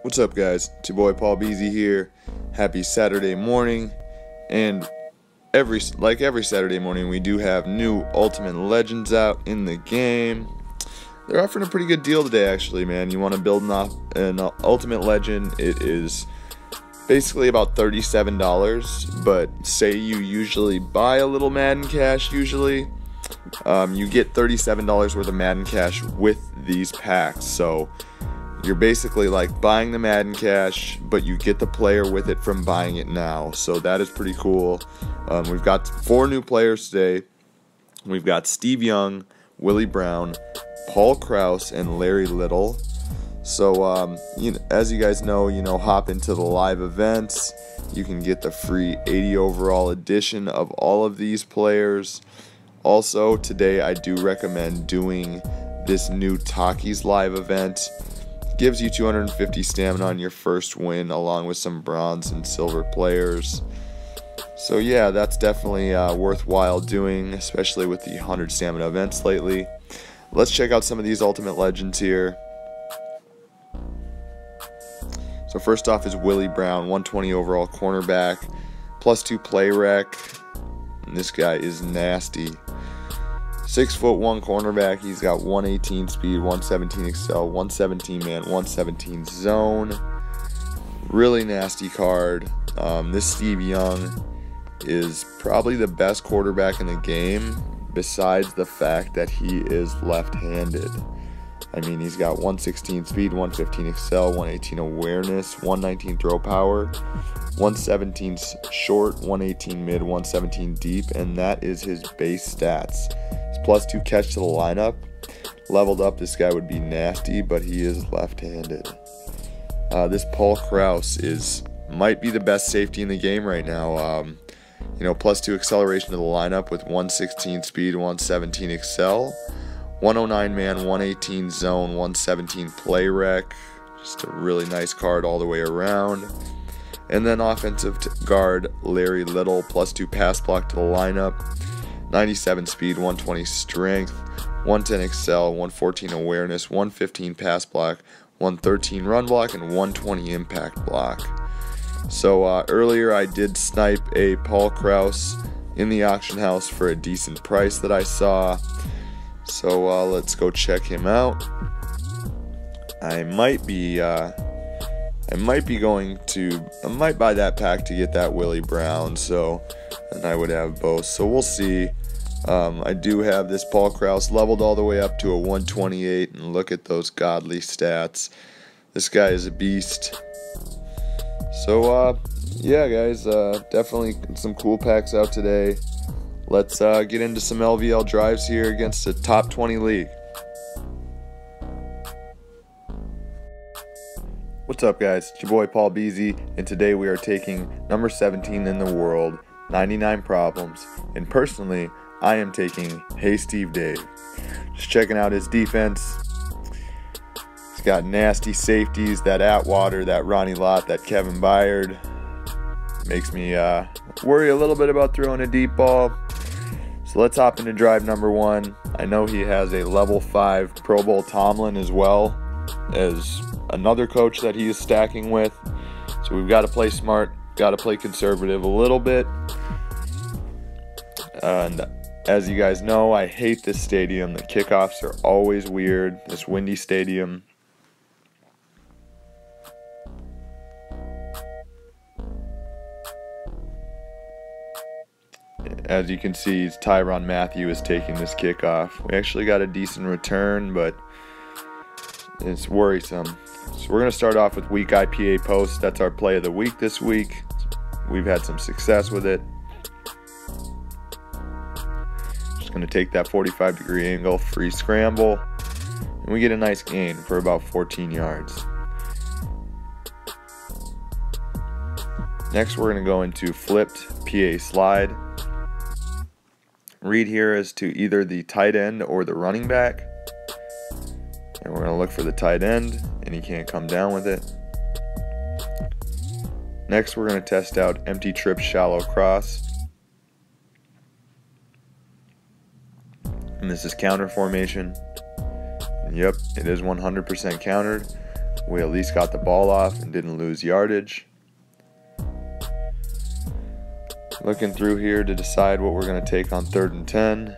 What's up, guys? It's your boy Paul Beasy here. Happy Saturday morning. And every Saturday morning, we do have new Ultimate Legends out in the game. They're offering a pretty good deal today, actually, man. You want to build an Ultimate Legend, it is basically about $37. But say you usually buy a little Madden Cash, you get $37 worth of Madden Cash with these packs. So you're basically like buying the Madden Cash, but you get the player with it from buying it now. So that is pretty cool. We've got 4 new players today. We've got Steve Young, Willie Brown, Paul Krause, and Larry Little. So as you guys know, hop into the live events. You can get the free 80 overall edition of all of these players. Also, today I do recommend doing this new Takis live event. Gives you 250 stamina on your first win, along with some bronze and silver players. So yeah, that's definitely worthwhile doing, especially with the 100 stamina events lately. Let's check out some of these Ultimate Legends here. So first off is Willie Brown, 120 overall cornerback, +2 play rec. And this guy is nasty. 6'1" cornerback. He's got 118 speed, 117 excel, 117 man, 117 zone. Really nasty card. This Steve Young is probably the best quarterback in the game, besides the fact that he is left-handed. I mean, he's got 116 speed, 115 excel, 118 awareness, 119 throw power, 117 short, 118 mid, 117 deep, and that is his base stats. +2 catch to the lineup. Leveled up, this guy would be nasty, but he is left-handed. This Paul Krause might be the best safety in the game right now. +2 acceleration to the lineup with 116 speed, 117 excel, 109 man, 118 zone, 117 play rec. Just a really nice card all the way around. And then offensive guard Larry Little, +2 pass block to the lineup. 97 speed, 120 strength, 110 excel, 114 awareness, 115 pass block, 113 run block, and 120 impact block. So earlier I did snipe a Paul Krause in the auction house for a decent price that I saw. So let's go check him out. I might buy that pack to get that Willie Brown. And I would have both, so we'll see. I do have this Paul Krause leveled all the way up to a 128, and look at those godly stats. This guy is a beast. So yeah, guys, definitely some cool packs out today. Let's get into some LvL drives here against a top 20 league. What's up, guys? It's your boy Paul Beasy, and today we are taking number 17 in the world, 99 problems, and personally I am taking HEYSTEVEDAVE. Just checking out his defense. He's got nasty safeties, that Atwater, that Ronnie Lott, that Kevin Byard. Makes me worry a little bit about throwing a deep ball. So let's hop into drive number 1. I know he has a level 5 Pro Bowl Tomlin as well as another coach that he is stacking with. So we've got to play smart. Got to play conservative a little bit. And as you guys know, I hate this stadium. The kickoffs are always weird. This windy stadium. As you can see, Tyrann Mathieu is taking this kickoff. We actually got a decent return, but it's worrisome. So we're going to start off with weak IPA post. That's our play of the week this week. We've had some success with it. Just going to take that 45-degree angle, free scramble, and we get a nice gain for about 14 yards. Next, we're going to go into flipped PA slide. Read here as to either the tight end or the running back. And we're going to look for the tight end, and he can't come down with it. Next, we're going to test out empty trip shallow cross. And this is counter formation. Yep, it is 100% countered. we at least got the ball off and didn't lose yardage. Looking through here to decide what we're going to take on 3rd and 10.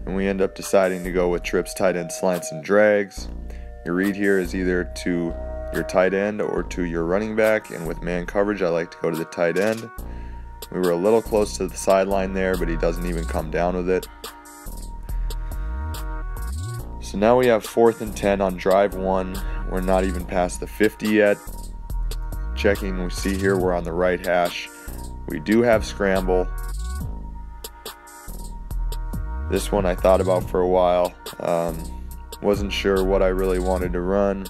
And we end up deciding to go with trips, tight end slants, and drags. Your read here is either to your tight end or to your running back, and with man coverage I like to go to the tight end. We were a little close to the sideline there, but he doesn't even come down with it. So now we have 4th and 10 on drive 1. We're not even past the 50 yet. Checking, we see here we're on the right hash. We do have scramble. This one I thought about for a while. Wasn't sure what I really wanted to run.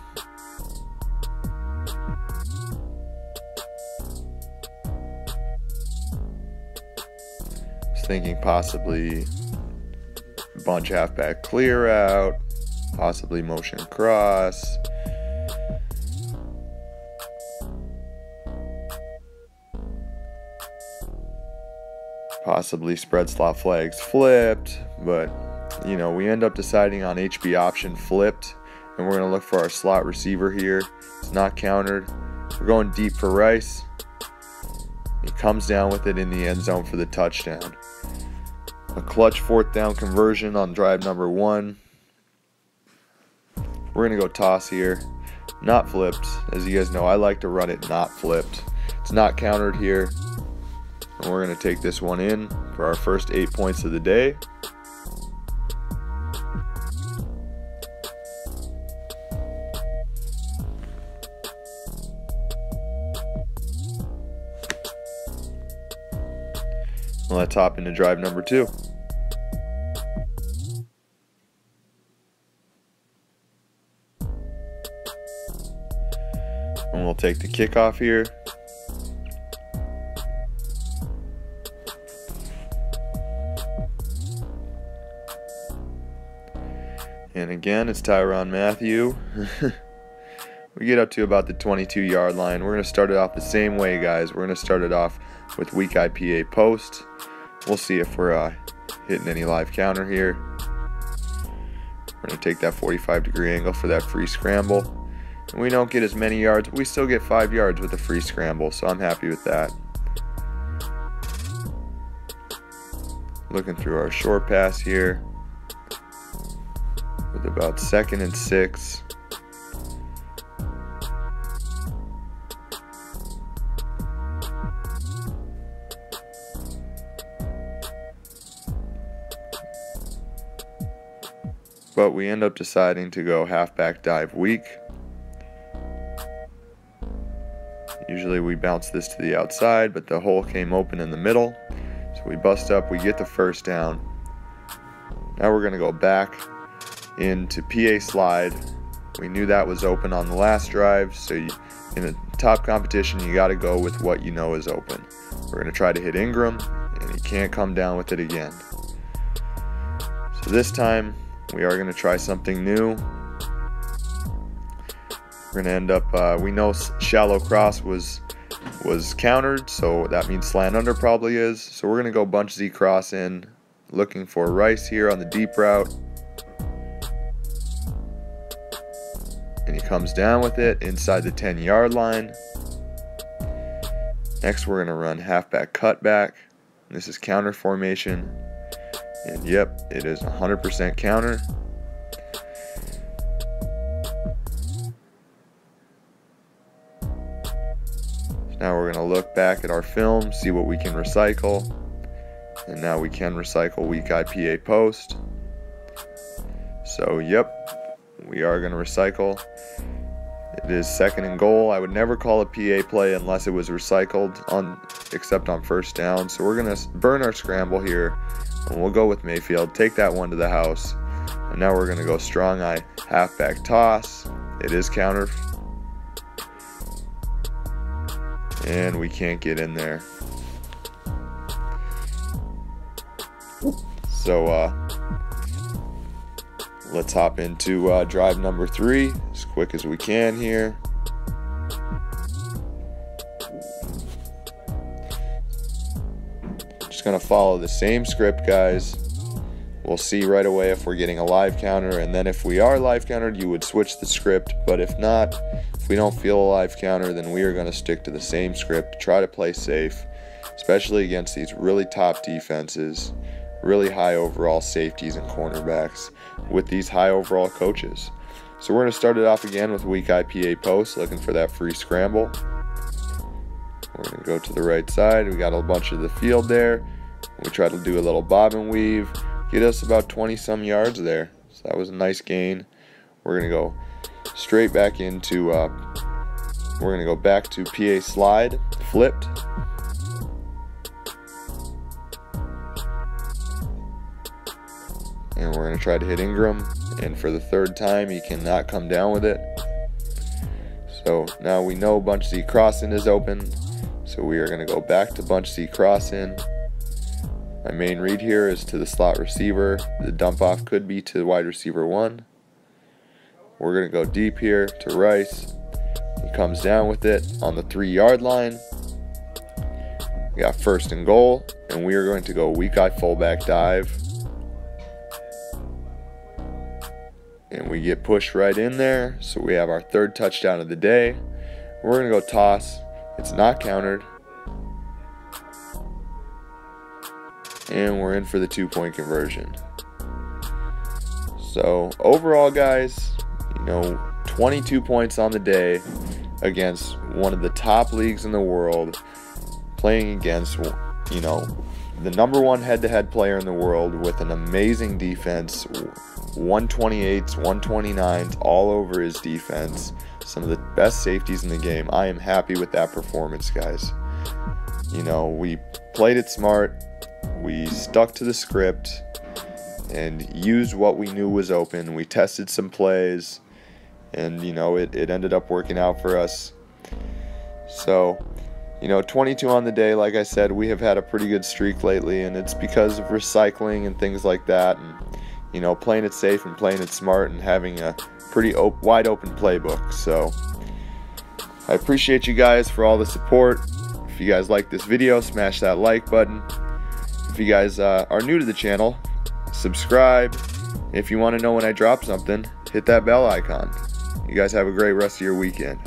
Was thinking possibly bunch halfback clear out, possibly motion cross. Possibly spread slot flags flipped, but you know, we end up deciding on HB option flipped, and we're going to look for our slot receiver here. It's not countered. We're going deep for Rice. He comes down with it in the end zone for the touchdown. A clutch 4th down conversion on drive number 1. We're going to go toss here. Not flipped. As you guys know, I like to run it not flipped. It's not countered here. And we're going to take this one in for our first 8 points of the day. Let's hop into drive number 2. And we'll take the kickoff here. And again, it's Tyrann Mathieu. We get up to about the 22-yard line. We're going to start it off the same way, guys. We're going to start it off with weak IPA post. We'll see if we're hitting any live counter here. We're going to take that 45-degree angle for that free scramble. And we don't get as many yards, but we still get 5 yards with the free scramble, so I'm happy with that. Looking through our short pass here with about 2nd and 6. But we end up deciding to go halfback dive weak. Usually we bounce this to the outside, but the hole came open in the middle. So we bust up, we get the 1st down. Now we're going to go back into PA slide. We knew that was open on the last drive, so in a top competition you got to go with what you know is open. We're going to try to hit Ingram, and he can't come down with it again. So this time we are going to try something new. We're going to end up, we know shallow cross was countered, so that means slant under probably is. So we're going to go bunch Z cross in, looking for Rice here on the deep route. And he comes down with it inside the 10-yard line. Next we're going to run halfback cutback. This is counter formation. And yep, it is 100% counter. Now we're going to look back at our film, see what we can recycle. And now we can recycle weak IPA post. So yep, we are going to recycle. It is 2nd and goal. I would never call a PA play unless it was recycled, except on 1st down. So we're going to burn our scramble here. And we'll go with Mayfield, take that one to the house. And now we're going to go strong eye halfback toss. It is counter. And we can't get in there. So let's hop into drive number 3 as quick as we can here. Just gonna follow the same script, guys. we'll see right away if we're getting a live counter, and then if we are live countered, you would switch the script. But if not, if we don't feel a live counter, then we are going to stick to the same script, try to play safe, especially against these really top defenses, really high overall safeties and cornerbacks with these high overall coaches. So we're going to start it off again with weak IPA post, looking for that free scramble. We're going to go to the right side. We got a bunch of the field there. We try to do a little bob and weave, get us about 20 some yards there. So that was a nice gain. We're going to go straight back into, we're going to go back to PA slide, flipped. And we're going to try to hit Ingram, and for the third time he cannot come down with it. So now we know bunch Z cross-in is open, so we are going to go back to bunch Z cross-in. My main read here is to the slot receiver. The dump off could be to wide receiver 1. We're going to go deep here to Rice. He comes down with it on the 3-yard line. We got 1st and goal, and we are going to go weak eye fullback dive. And we get pushed right in there, so we have our 3rd touchdown of the day. We're going to go toss. It's not countered. And we're in for the 2-point conversion. So overall, guys, 22 points on the day against one of the top leagues in the world, playing against, the #1 head-to-head player in the world with an amazing defense. 128s, 129s all over his defense. Some of the best safeties in the game. I am happy with that performance, guys. We played it smart. We stuck to the script and used what we knew was open. We tested some plays, and it ended up working out for us. So 22 on the day. Like I said, we have had a pretty good streak lately, and it's because of recycling and things like that, and playing it safe and playing it smart and having a pretty wide open playbook. So I appreciate you guys for all the support. If you guys like this video, smash that like button. If you guys are new to the channel, subscribe. If you want to know when I drop something, hit that bell icon. You guys have a great rest of your weekend.